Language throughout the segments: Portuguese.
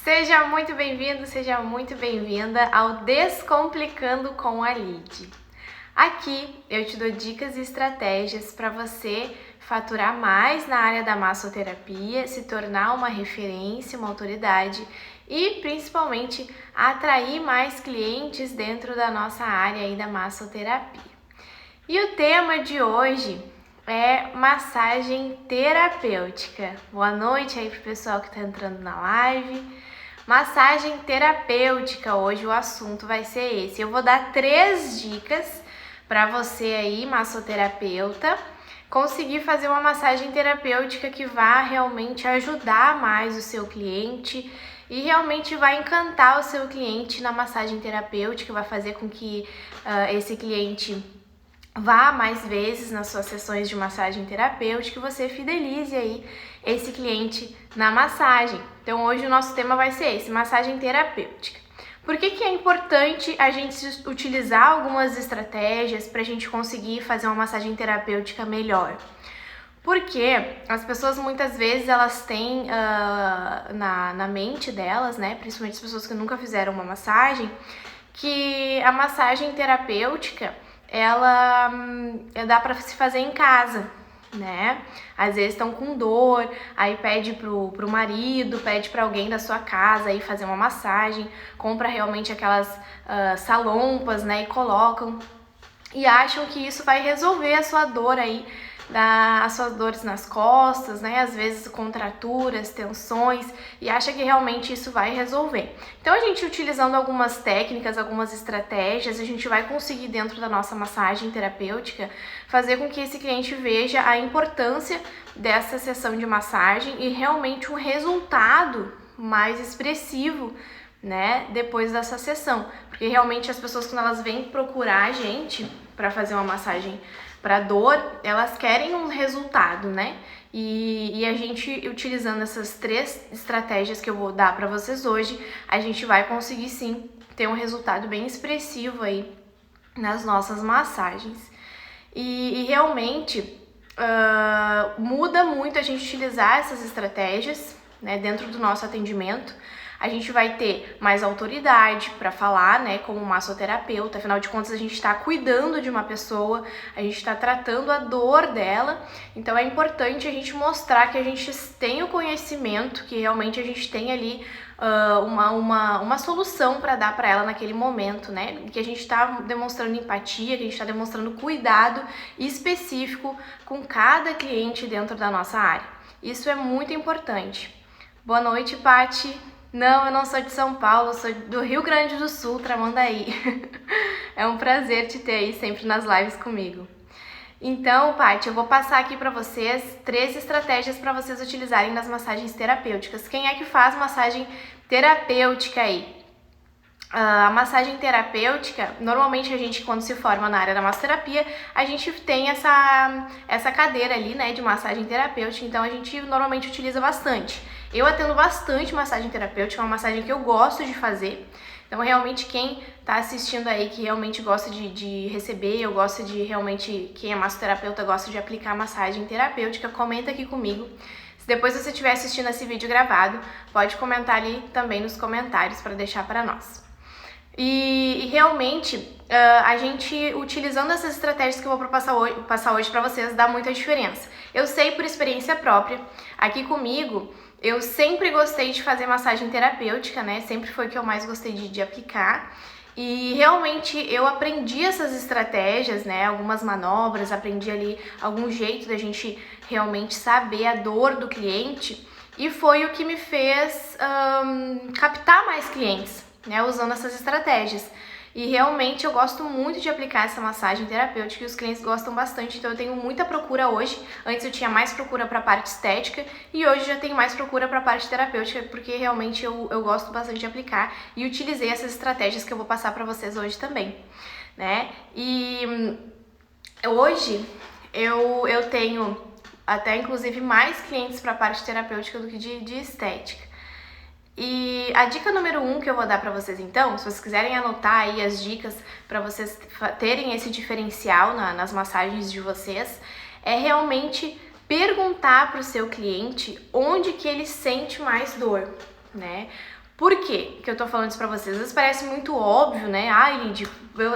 Seja muito bem-vindo, seja muito bem-vinda ao Descomplicando com a Lid. Aqui eu te dou dicas e estratégias para você faturar mais na área da massoterapia, se tornar uma referência, uma autoridade e principalmente atrair mais clientes dentro da nossa área aí da massoterapia. E o tema de hoje é massagem terapêutica. Boa noite aí pro pessoal que tá entrando na live. Massagem terapêutica, hoje o assunto vai ser esse. Eu vou dar 3 dicas para você aí, massoterapeuta, conseguir fazer uma massagem terapêutica que vá realmente ajudar mais o seu cliente e realmente vai encantar o seu cliente na massagem terapêutica, vai fazer com que esse cliente vá mais vezes nas suas sessões de massagem terapêutica e você fidelize aí esse cliente na massagem. Então hoje o nosso tema vai ser esse, massagem terapêutica. Por que é importante a gente utilizar algumas estratégias para a gente conseguir fazer uma massagem terapêutica melhor? Porque as pessoas muitas vezes elas têm na mente delas, né, principalmente as pessoas que nunca fizeram uma massagem, que a massagem terapêutica ela dá para se fazer em casa, né? Às vezes estão com dor, aí pede pro marido, pede para alguém da sua casa aí fazer uma massagem, compra realmente aquelas salompas, né? E colocam e acham que isso vai resolver a sua dor aí, as suas dores nas costas, né? Às vezes contraturas, tensões, e acha que realmente isso vai resolver. Então a gente utilizando algumas técnicas, algumas estratégias, a gente vai conseguir dentro da nossa massagem terapêutica fazer com que esse cliente veja a importância dessa sessão de massagem e realmente um resultado mais expressivo, né, depois dessa sessão. Porque realmente as pessoas quando elas vêm procurar a gente para fazer uma massagem para dor, elas querem um resultado, né? E a gente, utilizando essas 3 estratégias que eu vou dar para vocês hoje, a gente vai conseguir sim ter um resultado bem expressivo aí nas nossas massagens. E realmente muda muito a gente utilizar essas estratégias, né, dentro do nosso atendimento. A gente vai ter mais autoridade para falar, né, como massoterapeuta, afinal de contas a gente está cuidando de uma pessoa, a gente está tratando a dor dela, então é importante a gente mostrar que a gente tem o conhecimento, que realmente a gente tem ali uma solução para dar para ela naquele momento, né, que a gente está demonstrando empatia, que a gente está demonstrando cuidado específico com cada cliente dentro da nossa área. Isso é muito importante. Boa noite, Pati. Não, eu não sou de São Paulo, eu sou do Rio Grande do Sul, Tramandaí. É um prazer te ter aí sempre nas lives comigo. Então, Paty, eu vou passar aqui para vocês 3 estratégias para vocês utilizarem nas massagens terapêuticas. Quem é que faz massagem terapêutica aí? A massagem terapêutica, normalmente a gente quando se forma na área da massoterapia, a gente tem essa cadeira ali, né, de massagem terapêutica, então a gente normalmente utiliza bastante. Eu atendo bastante massagem terapêutica, é uma massagem que eu gosto de fazer. Então, realmente, quem tá assistindo aí, que realmente gosta de receber, eu gosto de realmente, quem é massoterapeuta gosta de aplicar massagem terapêutica, comenta aqui comigo. Se depois você estiver assistindo esse vídeo gravado, pode comentar ali também nos comentários para deixar para nós. E realmente, a gente utilizando essas estratégias que eu vou passar hoje para vocês, dá muita diferença. Eu sei por experiência própria, aqui comigo, eu sempre gostei de fazer massagem terapêutica, né? Sempre foi o que eu mais gostei de aplicar. E realmente eu aprendi essas estratégias, né? Algumas manobras, aprendi ali algum jeito da gente realmente saber a dor do cliente. E foi o que me fez captar mais clientes, né? Usando essas estratégias. E realmente eu gosto muito de aplicar essa massagem terapêutica e os clientes gostam bastante, então eu tenho muita procura hoje. Antes eu tinha mais procura para a parte estética e hoje já tenho mais procura para a parte terapêutica, porque realmente eu gosto bastante de aplicar e utilizei essas estratégias que eu vou passar para vocês hoje também, né? E hoje eu tenho até inclusive mais clientes para a parte terapêutica do que de estética. E a dica número 1 que eu vou dar para vocês então, se vocês quiserem anotar aí as dicas para vocês terem esse diferencial nas massagens de vocês, é realmente perguntar para o seu cliente onde que ele sente mais dor, né? Por quê que eu tô falando isso pra vocês? Às vezes parece muito óbvio, né? Lid,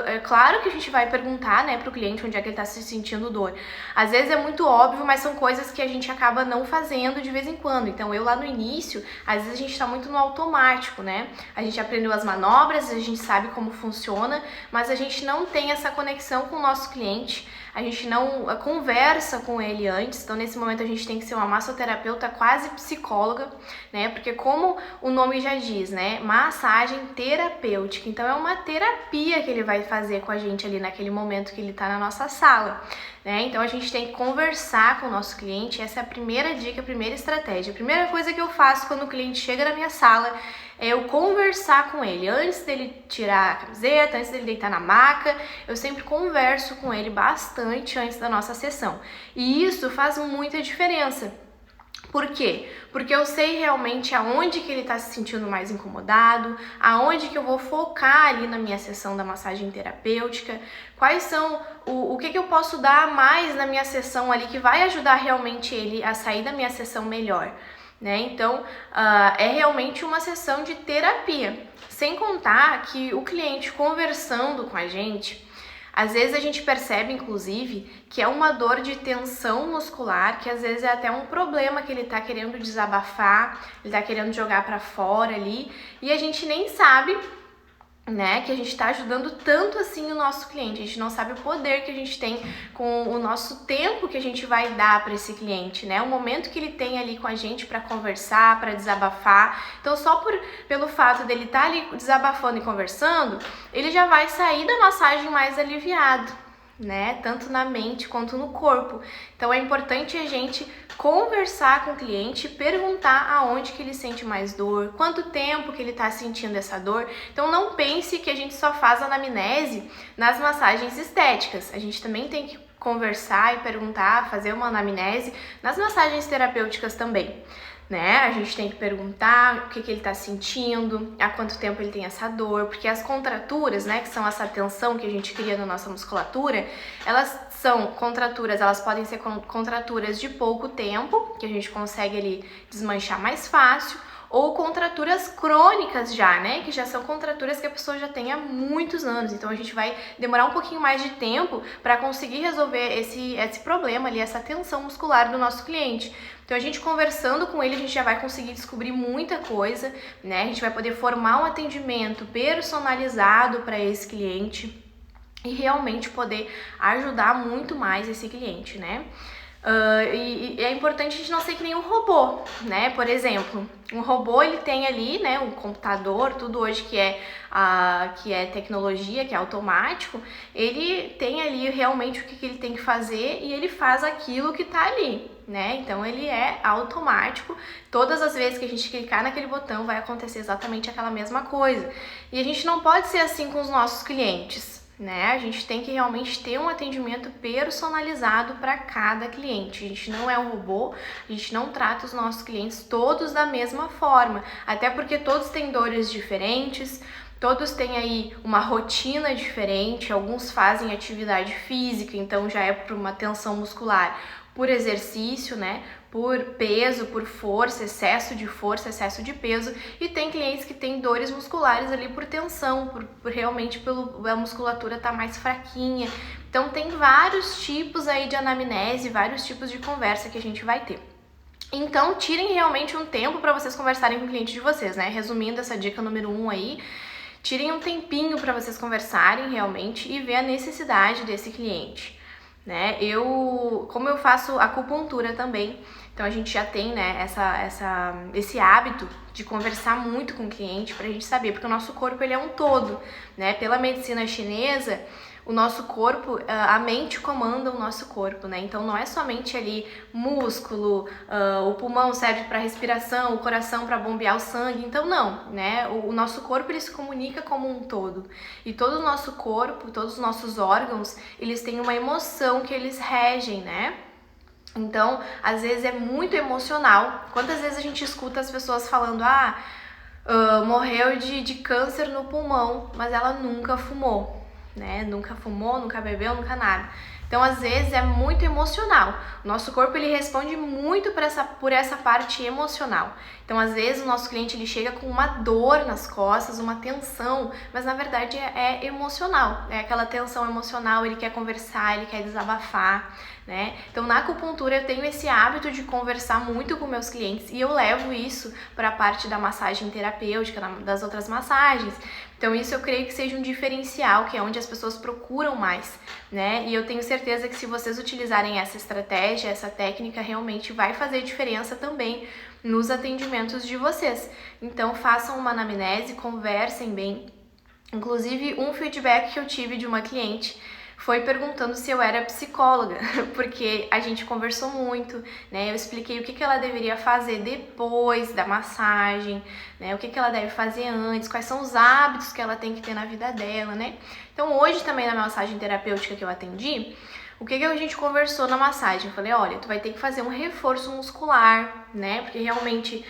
é claro que a gente vai perguntar, né, pro cliente onde é que ele tá se sentindo dor. Às vezes é muito óbvio, mas são coisas que a gente acaba não fazendo de vez em quando. Então, eu lá no início, às vezes a gente tá muito no automático, né? A gente aprendeu as manobras, a gente sabe como funciona, mas a gente não tem essa conexão com o nosso cliente. A gente não conversa com ele antes, então nesse momento a gente tem que ser uma massoterapeuta quase psicóloga, né? Porque como o nome já diz, né? Massagem terapêutica. Então é uma terapia que ele vai fazer com a gente ali naquele momento que ele tá na nossa sala, né? Então a gente tem que conversar com o nosso cliente. Essa é a primeira dica, a primeira estratégia. A primeira coisa que eu faço quando o cliente chega na minha sala é eu conversar com ele. Antes dele tirar a camiseta, antes dele deitar na maca, eu sempre converso com ele bastante antes da nossa sessão. E isso faz muita diferença. Por quê? Porque eu sei realmente aonde que ele está se sentindo mais incomodado, aonde que eu vou focar ali na minha sessão da massagem terapêutica, quais são, o que eu posso dar mais na minha sessão ali que vai ajudar realmente ele a sair da minha sessão melhor. Né? Então, é realmente uma sessão de terapia. Sem contar que o cliente conversando com a gente, às vezes a gente percebe, inclusive, que é uma dor de tensão muscular, que às vezes é até um problema que ele tá querendo desabafar, ele tá querendo jogar pra fora ali, e a gente nem sabe, né, que a gente tá ajudando tanto assim o nosso cliente. A gente não sabe o poder que a gente tem com o nosso tempo que a gente vai dar para esse cliente, né? O momento que ele tem ali com a gente para conversar, para desabafar. Então, só pelo fato dele estar ali desabafando e conversando, ele já vai sair da massagem mais aliviado, né? Tanto na mente quanto no corpo. Então é importante a gente conversar com o cliente, perguntar aonde que ele sente mais dor, quanto tempo que ele está sentindo essa dor. Então não pense que a gente só faz anamnese nas massagens estéticas. A gente também tem que conversar e perguntar, fazer uma anamnese nas massagens terapêuticas também. Né? A gente tem que perguntar o que ele está sentindo, há quanto tempo ele tem essa dor, porque as contraturas, né, que são essa tensão que a gente cria na nossa musculatura, elas são contraturas, elas podem ser contraturas de pouco tempo, que a gente consegue ali desmanchar mais fácil, ou contraturas crônicas já, né, que já são contraturas que a pessoa já tem há muitos anos. Então a gente vai demorar um pouquinho mais de tempo para conseguir resolver esse problema ali, essa tensão muscular do nosso cliente. Então a gente conversando com ele, a gente já vai conseguir descobrir muita coisa, né? A gente vai poder formar um atendimento personalizado para esse cliente e realmente poder ajudar muito mais esse cliente, né? E é importante a gente não ser que nem um robô, né? Por exemplo, um robô ele tem ali, né, um computador, tudo hoje que é tecnologia, que é automático, ele tem ali realmente o que ele tem que fazer e ele faz aquilo que tá ali, né? Então ele é automático, todas as vezes que a gente clicar naquele botão vai acontecer exatamente aquela mesma coisa. E a gente não pode ser assim com os nossos clientes, né? A gente tem que realmente ter um atendimento personalizado para cada cliente. A gente não é um robô, a gente não trata os nossos clientes todos da mesma forma, até porque todos têm dores diferentes, todos têm aí uma rotina diferente, alguns fazem atividade física, então já é por uma tensão muscular, por exercício, né? Por peso, por força, excesso de peso, e tem clientes que têm dores musculares ali por tensão, por realmente a musculatura tá mais fraquinha. Então tem vários tipos aí de anamnese, vários tipos de conversa que a gente vai ter. Então tirem realmente um tempo para vocês conversarem com o cliente de vocês, né? Resumindo essa dica número 1 aí, tirem um tempinho para vocês conversarem realmente e ver a necessidade desse cliente. Né? Como eu faço acupuntura também, então a gente já tem, né, esse hábito de conversar muito com o cliente pra gente saber, porque o nosso corpo ele é um todo, né? Pela medicina chinesa, o nosso corpo, a mente comanda o nosso corpo, né? Então não é somente ali músculo, o pulmão serve para respiração, o coração para bombear o sangue, então não, né? O nosso corpo ele se comunica como um todo. E todo o nosso corpo, todos os nossos órgãos, eles têm uma emoção que eles regem, né? Então, às vezes é muito emocional. Quantas vezes a gente escuta as pessoas falando, morreu de câncer no pulmão, mas ela nunca fumou, né? Nunca fumou, nunca bebeu, nunca nada. Então, às vezes, é muito emocional. O nosso corpo, ele responde muito por essa parte emocional. Então, às vezes, o nosso cliente, ele chega com uma dor nas costas, uma tensão, mas, na verdade, é emocional. É aquela tensão emocional, ele quer conversar, ele quer desabafar, né? Então, na acupuntura, eu tenho esse hábito de conversar muito com meus clientes e eu levo isso para a parte da massagem terapêutica, das outras massagens. Então, isso eu creio que seja um diferencial, que é onde as pessoas procuram mais, né? E eu tenho certeza que se vocês utilizarem essa estratégia, essa técnica, realmente vai fazer diferença também nos atendimentos de vocês. Então, façam uma anamnese, conversem bem. Inclusive, um feedback que eu tive de uma cliente foi perguntando se eu era psicóloga, porque a gente conversou muito, né? Eu expliquei o que ela deveria fazer depois da massagem, né? O que ela deve fazer antes, quais são os hábitos que ela tem que ter na vida dela, né? Então, hoje também na massagem terapêutica que eu atendi, o que a gente conversou na massagem? Eu falei, olha, tu vai ter que fazer um reforço muscular, né? Porque realmente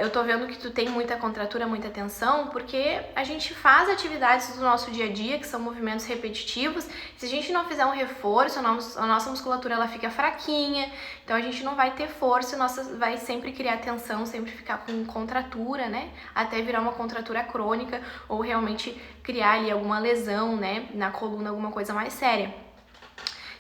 eu tô vendo que tu tem muita contratura, muita tensão, porque a gente faz atividades do nosso dia a dia, que são movimentos repetitivos. Se a gente não fizer um reforço, a nossa musculatura ela fica fraquinha, então a gente não vai ter força, vai sempre criar tensão, sempre ficar com contratura, né? Até virar uma contratura crônica ou realmente criar ali alguma lesão, né? Na coluna, alguma coisa mais séria.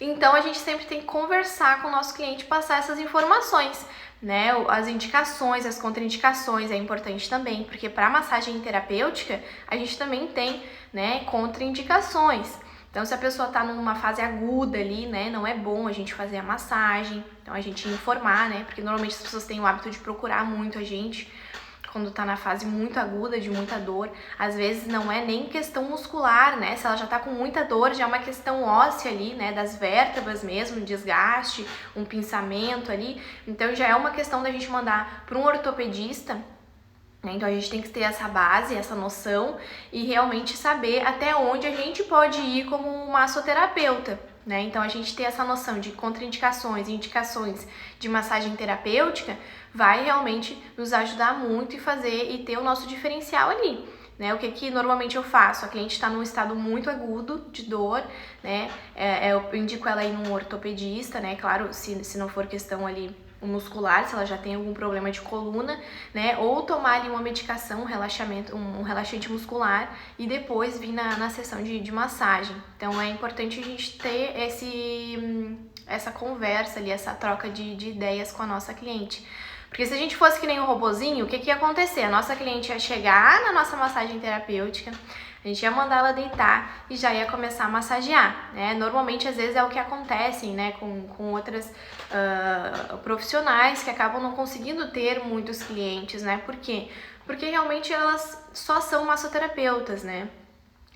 Então, a gente sempre tem que conversar com o nosso cliente, passar essas informações, né? As indicações, as contraindicações é importante também, porque para massagem terapêutica, a gente também tem, né, contraindicações. Então, se a pessoa está numa fase aguda ali, né, não é bom a gente fazer a massagem, então a gente informar, né, porque normalmente as pessoas têm o hábito de procurar muito a gente quando tá na fase muito aguda, de muita dor. Às vezes não é nem questão muscular, né? Se ela já tá com muita dor, já é uma questão óssea ali, né? Das vértebras mesmo, um desgaste, um pinçamento ali. Então já é uma questão da gente mandar para um ortopedista, né? Então a gente tem que ter essa base, essa noção e realmente saber até onde a gente pode ir como massoterapeuta, né? Então a gente ter essa noção de contraindicações e indicações de massagem terapêutica vai realmente nos ajudar muito e ter o nosso diferencial ali, né? O que normalmente eu faço? A cliente está num estado muito agudo de dor, né? Eu indico ela ir num ortopedista, né? Claro, se não for questão ali muscular, se ela já tem algum problema de coluna, né? Ou tomar ali uma medicação, um relaxante muscular e depois vir na sessão de massagem. Então é importante a gente ter essa conversa ali, essa troca de ideias com a nossa cliente. Porque se a gente fosse que nem um robozinho, o que ia acontecer? A nossa cliente ia chegar na nossa massagem terapêutica, a gente ia mandar ela deitar e já ia começar a massagear, né? Normalmente, às vezes, é o que acontece, né? Com outras profissionais que acabam não conseguindo ter muitos clientes, né? Por quê? Porque realmente elas só são massoterapeutas, né?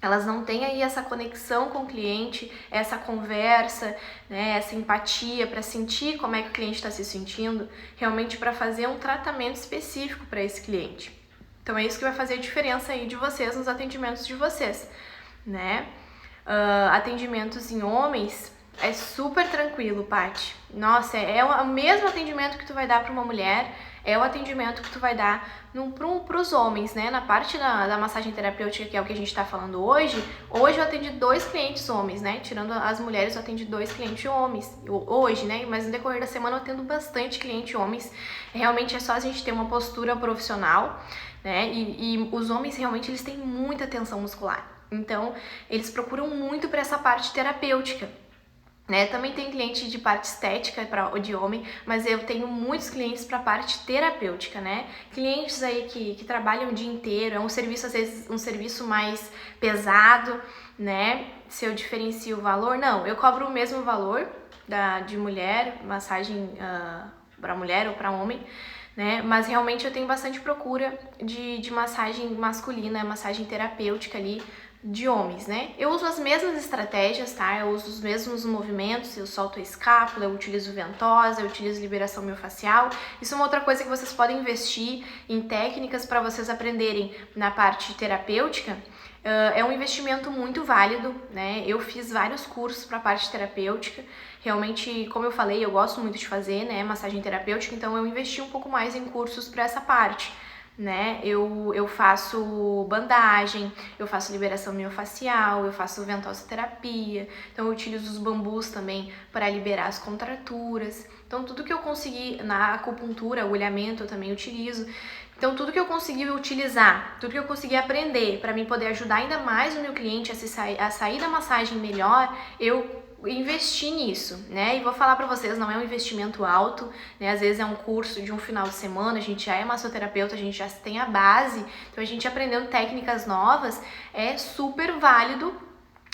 Elas não têm aí essa conexão com o cliente, essa conversa, né, essa empatia para sentir como é que o cliente está se sentindo, realmente para fazer um tratamento específico para esse cliente. Então é isso que vai fazer a diferença aí de vocês nos atendimentos de vocês, né? Atendimentos em homens é super tranquilo, Paty. Nossa, é o mesmo atendimento que tu vai dar para uma mulher, é o atendimento que tu vai dar para os homens, né? Na parte da massagem terapêutica, que é o que a gente está falando hoje eu atendi 2 clientes homens, né? Tirando as mulheres, eu atendi 2 clientes homens hoje, né? Mas no decorrer da semana eu atendo bastante cliente homens. Realmente é só a gente ter uma postura profissional, né? E os homens realmente eles têm muita tensão muscular. Então, eles procuram muito para essa parte terapêutica. Né? Também tem cliente de parte estética de homem, mas eu tenho muitos clientes para parte terapêutica, né? Clientes aí que trabalham o dia inteiro, é um serviço, às vezes, um serviço mais pesado, né? Se eu diferencio o valor, não, eu cobro o mesmo valor de mulher, massagem para mulher ou para homem, né? Mas realmente eu tenho bastante procura de massagem masculina, massagem terapêutica ali, de homens, né? Eu uso as mesmas estratégias, tá? Eu uso os mesmos movimentos, eu solto a escápula, eu utilizo ventosa, eu utilizo liberação miofascial. Isso é uma outra coisa que vocês podem investir em técnicas para vocês aprenderem na parte terapêutica. É um investimento muito válido, né? Eu fiz vários cursos para a parte terapêutica. Realmente, como eu falei, eu gosto muito de fazer, né, massagem terapêutica, então eu investi um pouco mais em cursos para essa parte. né? Eu faço bandagem, eu faço liberação miofascial, eu faço ventosoterapia, então eu utilizo os bambus também para liberar as contraturas. Então tudo que eu conseguir na acupuntura, agulhamento eu também utilizo. Então tudo que eu conseguir utilizar, tudo que eu conseguir aprender para mim poder ajudar ainda mais o meu cliente a sair da massagem melhor, eu investir nisso, né? E vou falar para vocês, não é um investimento alto, né? Às vezes é um curso de um final de semana, a gente já é massoterapeuta, a gente já tem a base, então a gente aprendendo técnicas novas é super válido.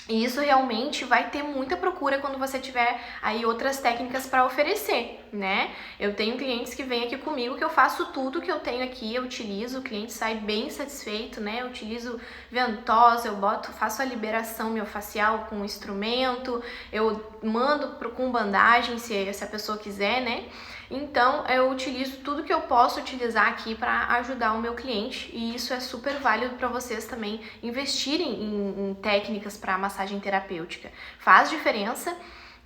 E isso realmente vai ter muita procura quando você tiver aí outras técnicas para oferecer, né? Eu tenho clientes que vêm aqui comigo que eu faço tudo que eu tenho aqui, eu utilizo, o cliente sai bem satisfeito, né? Eu utilizo ventosa, faço a liberação miofascial com o instrumento, eu mando com bandagem se a pessoa quiser, né? Então, eu utilizo tudo que eu posso utilizar aqui para ajudar o meu cliente e isso é super válido para vocês também investirem em técnicas para massagem terapêutica. Faz diferença,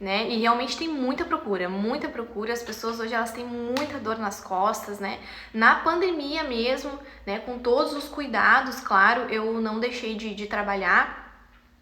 né? E realmente tem muita procura. As pessoas hoje elas têm muita dor nas costas, né? Na pandemia mesmo, né? Com todos os cuidados, claro, eu não deixei de trabalhar,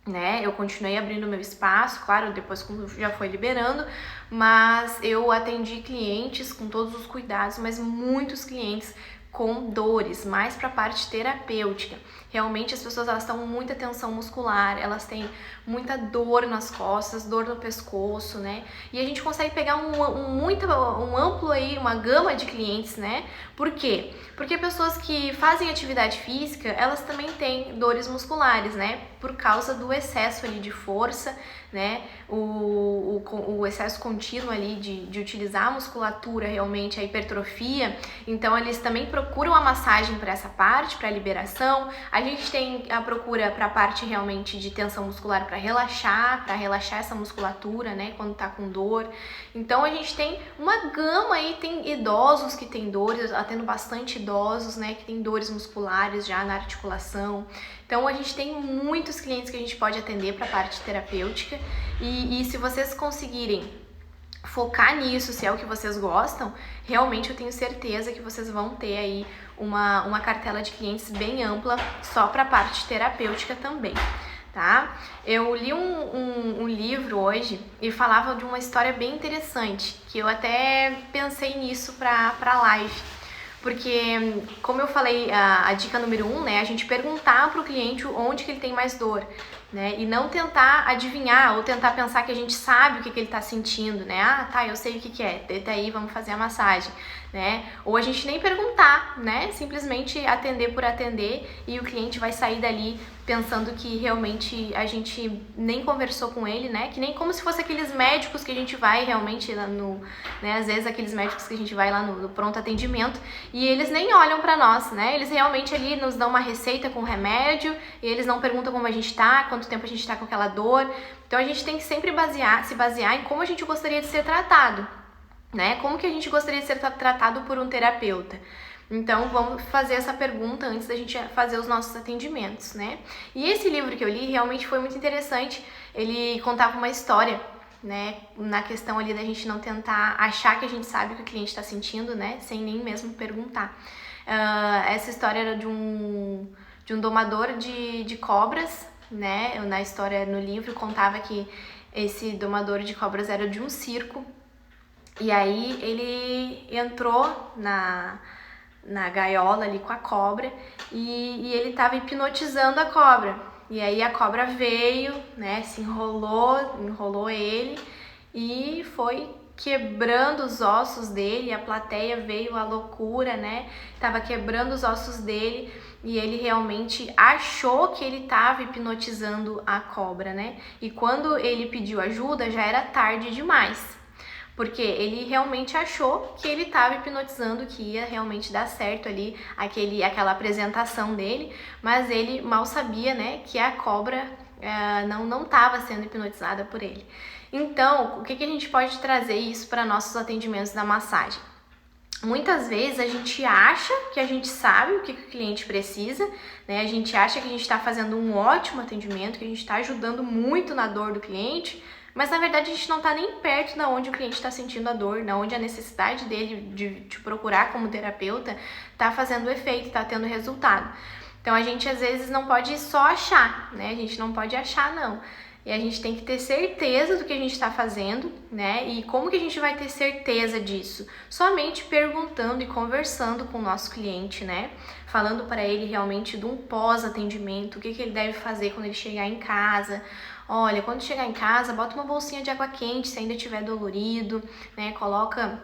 né? Eu continuei abrindo meu espaço, claro, depois quando já foi liberando, mas eu atendi clientes com todos os cuidados, mas muitos clientes com dores, mais para a parte terapêutica. Realmente as pessoas elas estão com muita tensão muscular, elas têm muita dor nas costas, dor no pescoço, né? E a gente consegue pegar um amplo aí, uma gama de clientes, né? Por quê? Porque pessoas que fazem atividade física, elas também têm dores musculares, né? Por causa do excesso ali de força, né? O excesso contínuo ali de utilizar a musculatura, realmente a hipertrofia. Então eles também procuram a massagem para essa parte, para liberação. A gente tem a procura para a parte realmente de tensão muscular para relaxar essa musculatura, né? Quando tá com dor. Então a gente tem uma gama aí, tem idosos que têm dores, atendo bastante idosos, né? Que tem dores musculares já na articulação. Então a gente tem muitos clientes que a gente pode atender para a parte terapêutica e se vocês conseguirem focar nisso, se é o que vocês gostam, realmente eu tenho certeza que vocês vão ter aí uma cartela de clientes bem ampla só para a parte terapêutica também, tá? Eu li um livro hoje e falava de uma história bem interessante, que eu até pensei nisso para a live. Porque, como eu falei, a dica número 1, né, a gente perguntar para o cliente onde que ele tem mais dor, né, e não tentar adivinhar ou tentar pensar que a gente sabe o que ele está sentindo, né, ah, tá, eu sei o que é, deita aí, vamos fazer a massagem, né, ou a gente nem perguntar, né, simplesmente atender por atender e o cliente vai sair dali pensando que realmente a gente nem conversou com ele, né, que nem como se fosse aqueles médicos que a gente vai realmente lá né, às vezes aqueles médicos que a gente vai lá no pronto atendimento e eles nem olham pra nós, né, eles realmente ali nos dão uma receita com remédio e eles não perguntam como a gente tá, quanto tempo a gente tá com aquela dor, então a gente tem que sempre se basear em como a gente gostaria de ser tratado, né, como que a gente gostaria de ser tratado por um terapeuta. Então, vamos fazer essa pergunta antes da gente fazer os nossos atendimentos, né? E esse livro que eu li realmente foi muito interessante. Ele contava uma história, né? Na questão ali da gente não tentar achar que a gente sabe o que o cliente está sentindo, né? Sem nem mesmo perguntar. Essa história era de um domador de cobras, né? Na história, no livro, contava que esse domador de cobras era de um circo. E aí ele entrou na gaiola ali com a cobra e ele tava hipnotizando a cobra. E aí a cobra veio, né, se enrolou ele e foi quebrando os ossos dele, a plateia veio à loucura, né, tava quebrando os ossos dele e ele realmente achou que ele tava hipnotizando a cobra, né, e quando ele pediu ajuda já era tarde demais. Porque ele realmente achou que ele estava hipnotizando, que ia realmente dar certo ali aquela apresentação dele, mas ele mal sabia, né, que a cobra não estava sendo hipnotizada por ele. Então, o que a gente pode trazer isso para nossos atendimentos da massagem? Muitas vezes a gente acha que a gente sabe o que o cliente precisa, né? A gente acha que a gente está fazendo um ótimo atendimento, que a gente está ajudando muito na dor do cliente, Mas na verdade a gente não está nem perto da onde o cliente está sentindo a dor, da onde a necessidade dele de te procurar como terapeuta está fazendo efeito, está tendo resultado. Então a gente às vezes não pode só achar, né? A gente não pode achar não. E a gente tem que ter certeza do que a gente está fazendo, né? E como que a gente vai ter certeza disso? Somente perguntando e conversando com o nosso cliente, né? Falando para ele realmente de um pós-atendimento, o que ele deve fazer quando ele chegar em casa. Olha, quando chegar em casa, bota uma bolsinha de água quente se ainda estiver dolorido, né? Coloca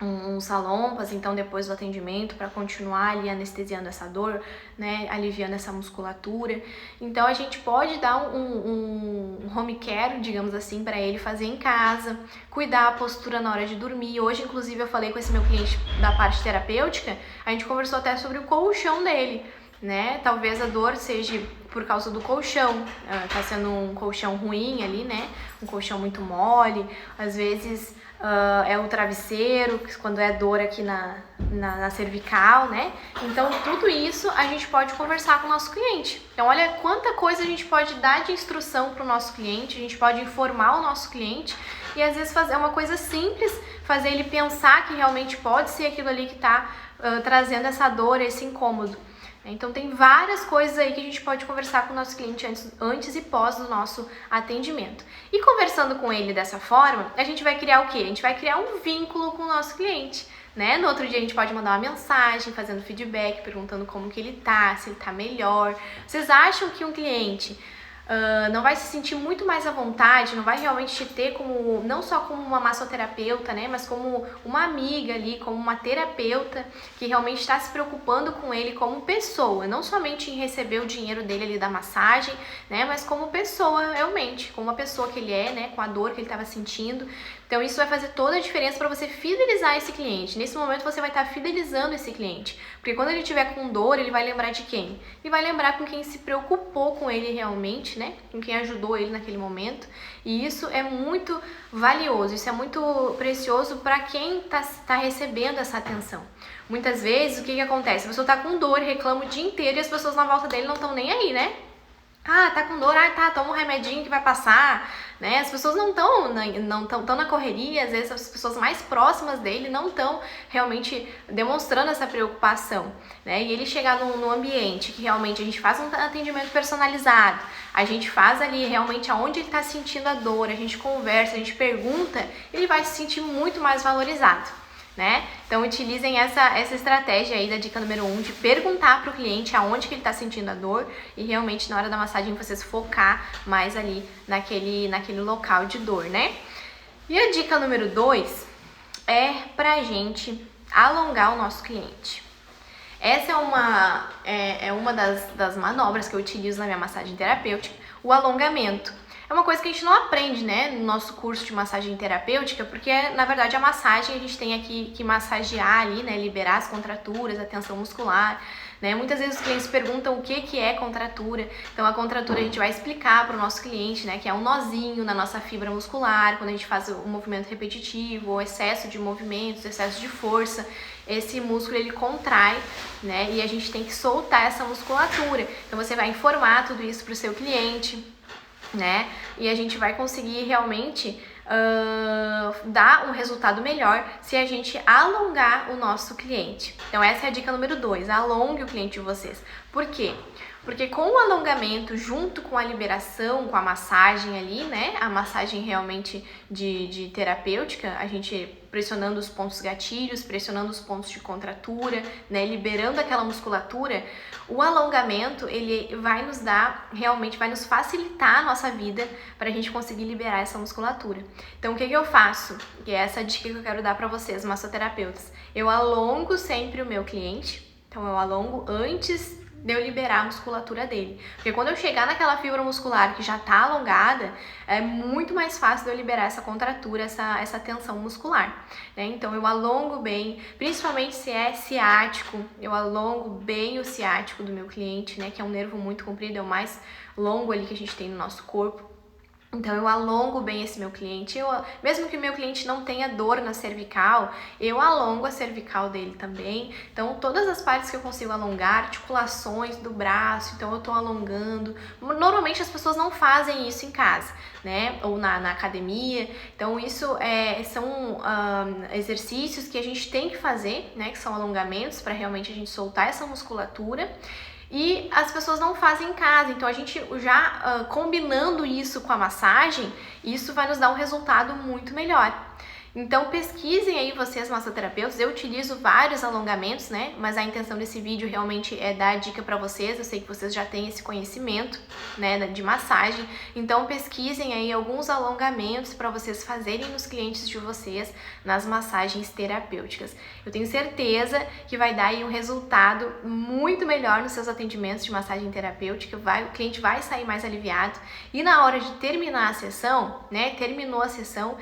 uns salompas, então, depois do atendimento, para continuar ali anestesiando essa dor, né, aliviando essa musculatura. Então, a gente pode dar um home care, digamos assim, para ele fazer em casa, cuidar a postura na hora de dormir. Hoje, inclusive, eu falei com esse meu cliente da parte terapêutica, a gente conversou até sobre o colchão dele, né? Talvez a dor seja por causa do colchão, tá sendo um colchão ruim ali, né? Um colchão muito mole, às vezes é o travesseiro, quando é dor aqui na cervical, né? Então, tudo isso a gente pode conversar com o nosso cliente. Então, olha quanta coisa a gente pode dar de instrução para o nosso cliente, a gente pode informar o nosso cliente e às vezes fazer uma coisa simples, fazer ele pensar que realmente pode ser aquilo ali que está trazendo essa dor, esse incômodo. Então tem várias coisas aí que a gente pode conversar com o nosso cliente antes e pós do nosso atendimento. E conversando com ele dessa forma, a gente vai criar o quê? A gente vai criar um vínculo com o nosso cliente, né? No outro dia a gente pode mandar uma mensagem, fazendo feedback, perguntando como que ele tá, se ele tá melhor. Vocês acham que um cliente não vai se sentir muito mais à vontade, não vai realmente te ter como, não só como uma massoterapeuta, né, mas como uma amiga ali, como uma terapeuta que realmente está se preocupando com ele como pessoa, não somente em receber o dinheiro dele ali da massagem, né, mas como pessoa realmente, como a pessoa que ele é, né, com a dor que ele estava sentindo. Então isso vai fazer toda a diferença para você fidelizar esse cliente. Nesse momento você vai estar fidelizando esse cliente, porque quando ele estiver com dor, ele vai lembrar de quem? Ele vai lembrar com quem se preocupou com ele realmente, né? Com quem ajudou ele naquele momento. E isso é muito valioso, isso é muito precioso para quem tá recebendo essa atenção. Muitas vezes, o que acontece? A pessoa tá com dor, reclama o dia inteiro e as pessoas na volta dele não estão nem aí, né? Ah, tá com dor, toma um remedinho que vai passar, né? As pessoas não estão na correria, às vezes as pessoas mais próximas dele não estão realmente demonstrando essa preocupação, né? E ele chegar num ambiente que realmente a gente faz um atendimento personalizado, a gente faz ali realmente aonde ele está sentindo a dor, a gente conversa, a gente pergunta, ele vai se sentir muito mais valorizado, né? Então utilizem essa estratégia aí da dica número 1 de perguntar para o cliente aonde que ele está sentindo a dor e realmente na hora da massagem vocês focar mais ali naquele local de dor, né? E a dica número 2 é pra gente alongar o nosso cliente. Essa é uma das manobras que eu utilizo na minha massagem terapêutica, o alongamento. É uma coisa que a gente não aprende, né, no nosso curso de massagem terapêutica, porque, na verdade, a massagem a gente tem aqui que massagear ali, né, liberar as contraturas, a tensão muscular, né? Muitas vezes os clientes perguntam o que é contratura. Então, a contratura a gente vai explicar para o nosso cliente, né, que é um nozinho na nossa fibra muscular, quando a gente faz o movimento repetitivo, o excesso de movimentos, excesso de força, esse músculo ele contrai, né, e a gente tem que soltar essa musculatura. Então, você vai informar tudo isso para o seu cliente, né? E a gente vai conseguir realmente dar um resultado melhor se a gente alongar o nosso cliente. Então essa é a dica número 2, alongue o cliente de vocês. Por quê? Porque com o alongamento, junto com a liberação, com a massagem ali, né? A massagem realmente de terapêutica, a gente pressionando os pontos gatilhos, pressionando os pontos de contratura, né? Liberando aquela musculatura, o alongamento, ele vai nos dar, realmente vai nos facilitar a nossa vida para a gente conseguir liberar essa musculatura. Então, o que eu faço? Que é essa dica que eu quero dar para vocês, massoterapeutas. Eu alongo sempre o meu cliente, então eu alongo antes de eu liberar a musculatura dele. Porque quando eu chegar naquela fibra muscular que já tá alongada, é muito mais fácil de eu liberar essa contratura, essa tensão muscular, né? Então eu alongo bem, principalmente se é ciático, eu alongo bem o ciático do meu cliente, né? Que é um nervo muito comprido, é o mais longo ali que a gente tem no nosso corpo. Então eu alongo bem esse meu cliente, mesmo que o meu cliente não tenha dor na cervical, eu alongo a cervical dele também. Então todas as partes que eu consigo alongar, articulações do braço, então eu tô alongando. Normalmente as pessoas não fazem isso em casa, né? Ou na academia. Então isso são exercícios que a gente tem que fazer, né? Que são alongamentos para realmente a gente soltar essa musculatura. E as pessoas não fazem em casa, então a gente já combinando isso com a massagem, isso vai nos dar um resultado muito melhor. Então pesquisem aí vocês, massoterapeutas. Eu utilizo vários alongamentos, né? Mas a intenção desse vídeo realmente é dar dica para vocês. Eu sei que vocês já têm esse conhecimento, né, de massagem. Então pesquisem aí alguns alongamentos para vocês fazerem nos clientes de vocês nas massagens terapêuticas. Eu tenho certeza que vai dar aí um resultado muito melhor nos seus atendimentos de massagem terapêutica. O cliente vai sair mais aliviado. E na hora de terminar a sessão, né? Terminou a sessão,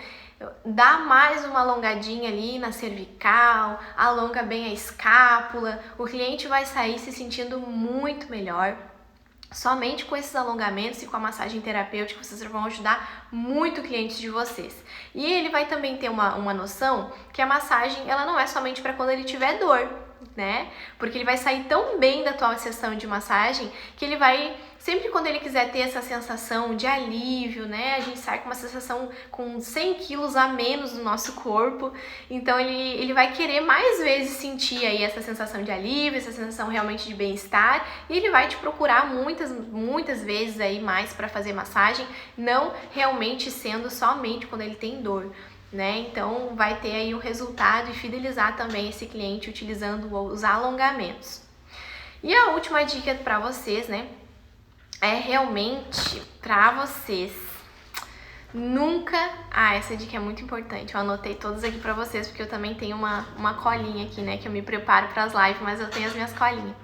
dá mais uma alongadinha ali na cervical, alonga bem a escápula, o cliente vai sair se sentindo muito melhor. Somente com esses alongamentos e com a massagem terapêutica vocês vão ajudar muito clientes de vocês. E ele vai também ter uma noção que a massagem ela não é somente para quando ele tiver dor, né? Porque ele vai sair tão bem da tua sessão de massagem que ele vai, sempre quando ele quiser ter essa sensação de alívio, né? A gente sai com uma sensação com 100 quilos a menos no nosso corpo, então ele vai querer mais vezes sentir aí essa sensação de alívio, essa sensação realmente de bem-estar, e ele vai te procurar muitas vezes aí mais para fazer massagem, não realmente sendo somente quando ele tem dor, né? Então vai ter aí o resultado e fidelizar também esse cliente utilizando os alongamentos. E a última dica para vocês, né? É realmente para vocês nunca... essa dica é muito importante. Eu anotei todas aqui para vocês porque eu também tenho uma colinha aqui, né? Que eu me preparo para as lives, mas eu tenho as minhas colinhas.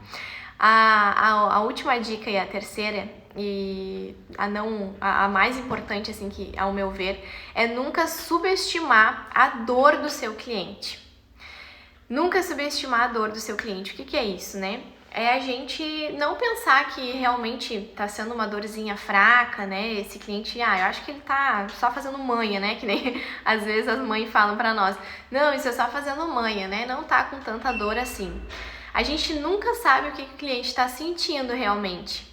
A última dica e a terceira e a mais importante, assim, que ao meu ver, é nunca subestimar a dor do seu cliente. Nunca subestimar a dor do seu cliente. O que é isso, né? É a gente não pensar que realmente tá sendo uma dorzinha fraca, né? Esse cliente, eu acho que ele tá só fazendo manha, né? Que nem às vezes as mães falam pra nós. Não, isso é só fazendo manha, né? Não tá com tanta dor assim. A gente nunca sabe o que o cliente tá sentindo realmente,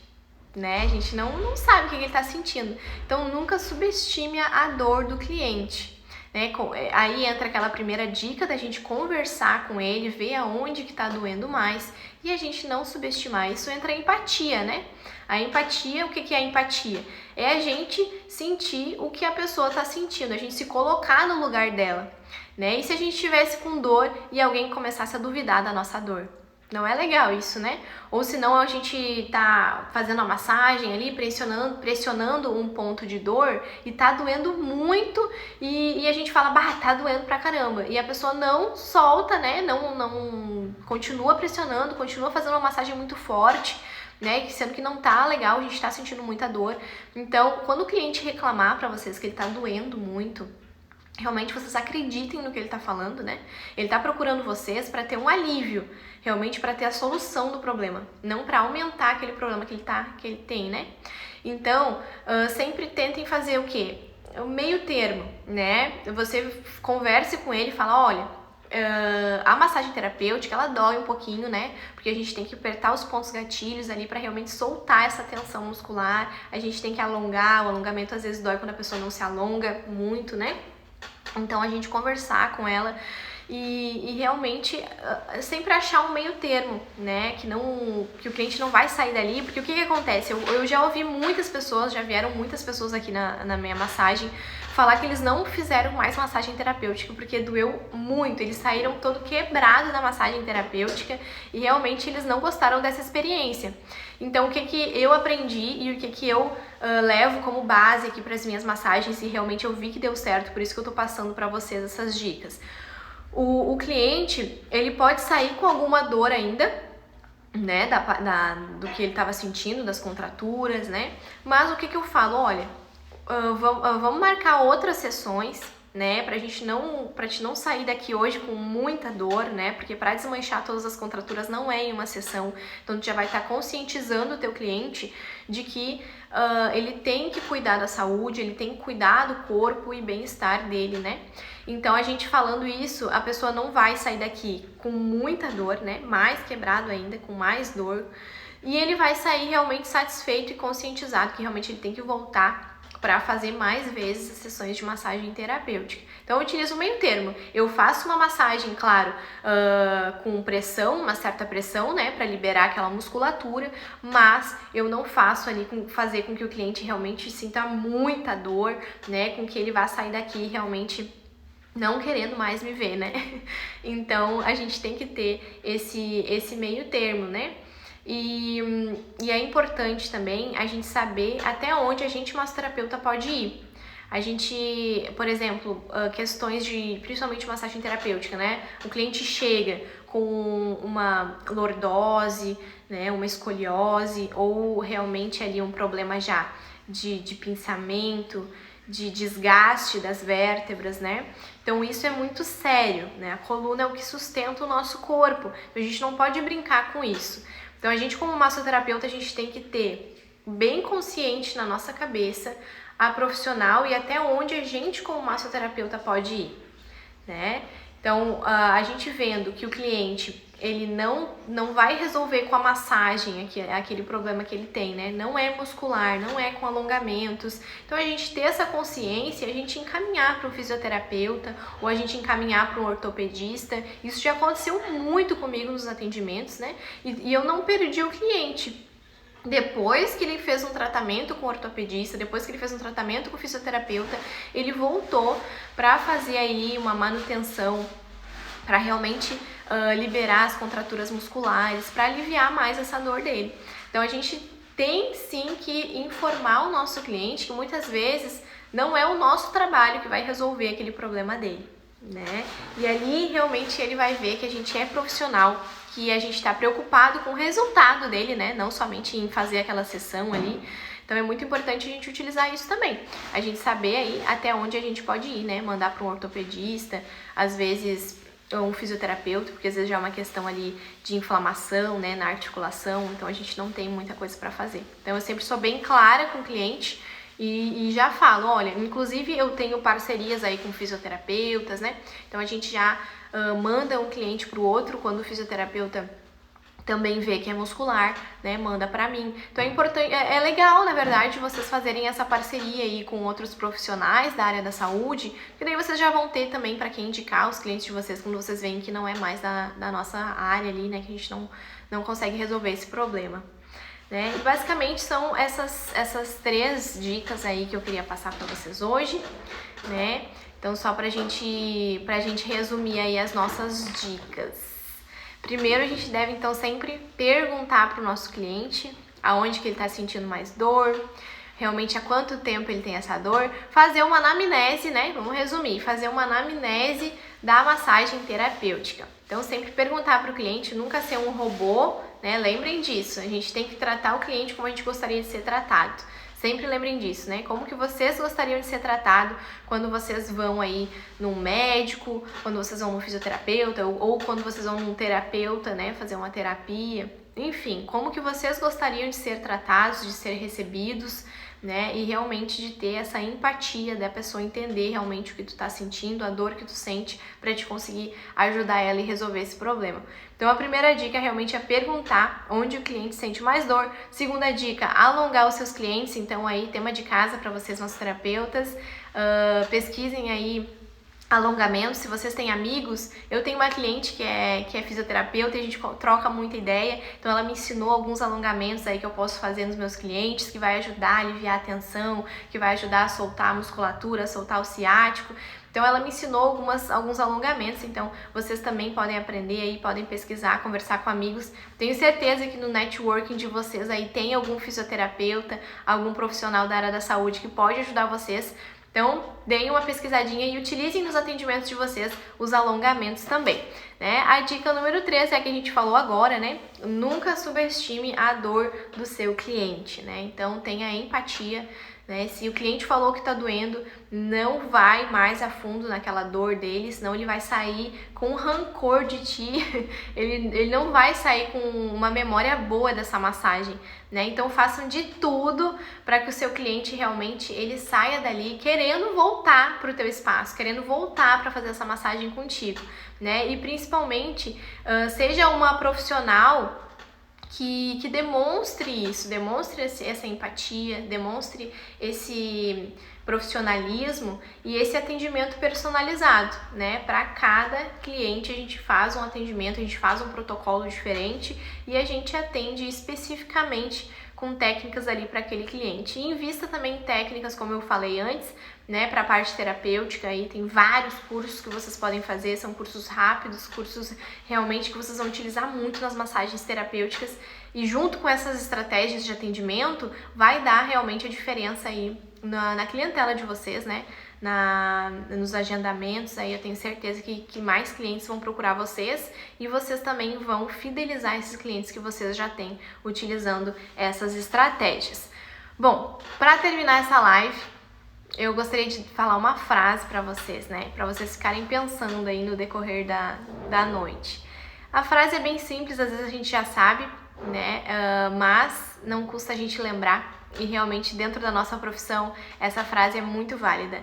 né? A gente não sabe o que ele tá sentindo. Então nunca subestime a dor do cliente. Né? Aí entra aquela primeira dica da gente conversar com ele, ver aonde que tá doendo mais e a gente não subestimar. Isso entra a empatia, né? A empatia, o que é a empatia? É a gente sentir o que a pessoa tá sentindo, a gente se colocar no lugar dela, né? E se a gente estivesse com dor e alguém começasse a duvidar da nossa dor? Não é legal isso, né? Ou senão a gente tá fazendo a massagem ali, pressionando um ponto de dor e tá doendo muito e a gente fala, tá doendo pra caramba. E a pessoa não solta, né? Não continua pressionando, continua fazendo uma massagem muito forte, né? Sendo que não tá legal, a gente tá sentindo muita dor. Então, quando o cliente reclamar pra vocês que ele tá doendo muito, realmente vocês acreditem no que ele tá falando, né? Ele tá procurando vocês para ter um alívio, realmente para ter a solução do problema, não para aumentar aquele problema que ele tem, né? Então, sempre tentem fazer o quê? O meio termo, né? Você converse com ele e fala, olha, a massagem terapêutica, ela dói um pouquinho, né? Porque a gente tem que apertar os pontos gatilhos ali para realmente soltar essa tensão muscular, a gente tem que alongar, o alongamento às vezes dói quando a pessoa não se alonga muito, né? Então a gente conversar com ela e realmente sempre achar um meio termo, né? Que o cliente não vai sair dali, porque o que acontece? Eu já ouvi muitas pessoas, já vieram muitas pessoas aqui na minha massagem falar que eles não fizeram mais massagem terapêutica porque doeu muito, eles saíram todo quebrado da massagem terapêutica e realmente eles não gostaram dessa experiência. Então o que eu aprendi e o que eu levo como base aqui para as minhas massagens e realmente eu vi que deu certo, por isso que eu tô passando para vocês essas dicas. O cliente, ele pode sair com alguma dor ainda, né, do que ele estava sentindo, das contraturas, né, mas o que eu falo, olha, vamos marcar outras sessões, né, pra te não sair daqui hoje com muita dor, né, porque para desmanchar todas as contraturas não é em uma sessão, então tu já vai estar conscientizando o teu cliente de que ele tem que cuidar da saúde, ele tem que cuidar do corpo e bem-estar dele, né. Então a gente falando isso, a pessoa não vai sair daqui com muita dor, né, mais quebrado ainda, com mais dor, e ele vai sair realmente satisfeito e conscientizado que realmente ele tem que voltar para fazer mais vezes as sessões de massagem terapêutica. Então eu utilizo o meio termo. Eu faço uma massagem, claro, com pressão, uma certa pressão, né, para liberar aquela musculatura, mas eu não faço ali fazer com que o cliente realmente sinta muita dor, né, com que ele vá sair daqui realmente não querendo mais me ver, né? Então a gente tem que ter esse meio termo, né? E é importante também a gente saber até onde a gente, massoterapeuta, pode ir. A gente, por exemplo, questões de, principalmente massagem terapêutica, né? O cliente chega com uma lordose, né? Uma escoliose ou realmente ali um problema já de pinçamento, de desgaste das vértebras, né? Então isso é muito sério, né? A coluna é o que sustenta o nosso corpo, então a gente não pode brincar com isso. Então a gente, como massoterapeuta, a gente tem que ter bem consciente na nossa cabeça a profissional e até onde a gente, como massoterapeuta, pode ir, né? Então a gente vendo que o cliente ele não vai resolver com a massagem aquele problema que ele tem, né? Não é muscular, não é com alongamentos. Então a gente ter essa consciência, a gente encaminhar para um fisioterapeuta ou a gente encaminhar para um ortopedista. Isso já aconteceu muito comigo nos atendimentos, né? E eu não perdi o cliente. Depois que ele fez um tratamento com o ortopedista, depois que ele fez um tratamento com o fisioterapeuta, ele voltou para fazer aí uma manutenção, para realmente liberar as contraturas musculares, para aliviar mais essa dor dele. Então a gente tem sim que informar o nosso cliente que muitas vezes não é o nosso trabalho que vai resolver aquele problema dele, né? E ali realmente ele vai ver que a gente é profissional, que a gente está preocupado com o resultado dele, né? Não somente em fazer aquela sessão ali. Então é muito importante a gente utilizar isso também. A gente saber aí até onde a gente pode ir, né? Mandar para um ortopedista, às vezes um fisioterapeuta, porque às vezes já é uma questão ali de inflamação, né, na articulação, então a gente não tem muita coisa para fazer. Então eu sempre sou bem clara com o cliente e já falo, olha, inclusive eu tenho parcerias aí com fisioterapeutas, né, então a gente já manda um cliente pro outro quando o fisioterapeuta também vê que é muscular, né, manda pra mim. Então é importante, é legal, na verdade, vocês fazerem essa parceria aí com outros profissionais da área da saúde, que daí vocês já vão ter também para quem indicar os clientes de vocês quando vocês veem que não é mais da nossa área ali, né, que a gente não consegue resolver esse problema. Né? E basicamente são essas 3 dicas aí que eu queria passar para vocês hoje, né? Então só pra gente resumir aí as nossas dicas. Primeiro, a gente deve, então, sempre perguntar para o nosso cliente aonde que ele está sentindo mais dor, realmente há quanto tempo ele tem essa dor, fazer uma anamnese, né? Vamos resumir, fazer uma anamnese da massagem terapêutica. Então, sempre perguntar para o cliente, nunca ser um robô, né? Lembrem disso, a gente tem que tratar o cliente como a gente gostaria de ser tratado. Sempre lembrem disso, né? Como que vocês gostariam de ser tratado quando vocês vão aí num médico, quando vocês vão num fisioterapeuta ou quando vocês vão num terapeuta, né? Fazer uma terapia. Enfim, como que vocês gostariam de ser tratados, de ser recebidos, né? E realmente de ter essa empatia da pessoa entender realmente o que tu tá sentindo, a dor que tu sente, pra te conseguir ajudar ela e resolver esse problema. Então a primeira dica realmente é perguntar onde o cliente sente mais dor. Segunda dica, alongar os seus clientes. Então aí, tema de casa para vocês, massoterapeutas, pesquisem aí alongamentos. Se vocês têm amigos, eu tenho uma cliente que é fisioterapeuta e a gente troca muita ideia, então ela me ensinou alguns alongamentos aí que eu posso fazer nos meus clientes, que vai ajudar a aliviar a tensão, que vai ajudar a soltar a musculatura, a soltar o ciático. Então ela me ensinou alguns alongamentos, então vocês também podem aprender aí, podem pesquisar, conversar com amigos. Tenho certeza que no networking de vocês aí tem algum fisioterapeuta, algum profissional da área da saúde que pode ajudar vocês. Então, deem uma pesquisadinha e utilizem nos atendimentos de vocês os alongamentos também. né? A dica número 3 é a que a gente falou agora, né? Nunca subestime a dor do seu cliente, né? Então tenha empatia, né? Se o cliente falou que tá doendo, não vai mais a fundo naquela dor dele, senão ele vai sair com rancor de ti, ele não vai sair com uma memória boa dessa massagem, né? Então façam de tudo para que o seu cliente realmente ele saia dali querendo voltar para o teu espaço, querendo voltar para fazer essa massagem contigo, né? E principalmente seja uma profissional que demonstre isso, demonstre essa empatia, demonstre esse profissionalismo e esse atendimento personalizado, né? Para cada cliente a gente faz um atendimento, a gente faz um protocolo diferente e a gente atende especificamente com técnicas ali para aquele cliente. E invista também em técnicas, como eu falei antes, né, para a parte terapêutica. Aí tem vários cursos que vocês podem fazer, são cursos rápidos, cursos realmente que vocês vão utilizar muito nas massagens terapêuticas e junto com essas estratégias de atendimento vai dar realmente a diferença aí na clientela de vocês, né, nos agendamentos. Aí eu tenho certeza que mais clientes vão procurar vocês e vocês também vão fidelizar esses clientes que vocês já têm utilizando essas estratégias. Bom, para terminar essa live, eu gostaria de falar uma frase para vocês, né? Para vocês ficarem pensando aí no decorrer da noite. A frase é bem simples, às vezes a gente já sabe, né? Mas não custa a gente lembrar. E realmente dentro da nossa profissão essa frase é muito válida.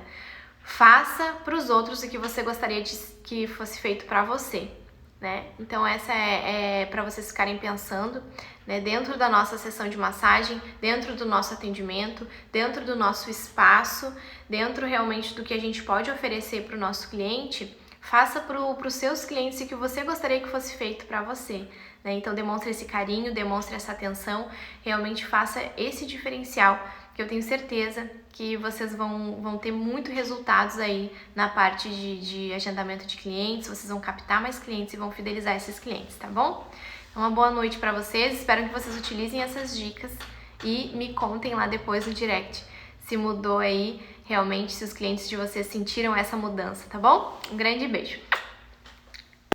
Faça para os outros o que você gostaria que fosse feito para você, né? Então essa é para vocês ficarem pensando, né? Dentro da nossa sessão de massagem, dentro do nosso atendimento, dentro do nosso espaço, dentro realmente do que a gente pode oferecer para o nosso cliente, faça para os seus clientes o que você gostaria que fosse feito para você, né? Então demonstre esse carinho, demonstre essa atenção, realmente faça esse diferencial, que eu tenho certeza que vocês vão ter muito resultados aí na parte de agendamento de clientes, vocês vão captar mais clientes e vão fidelizar esses clientes, tá bom? Então, uma boa noite para vocês, espero que vocês utilizem essas dicas e me contem lá depois no direct se mudou aí realmente, se os clientes de vocês sentiram essa mudança, tá bom? Um grande beijo!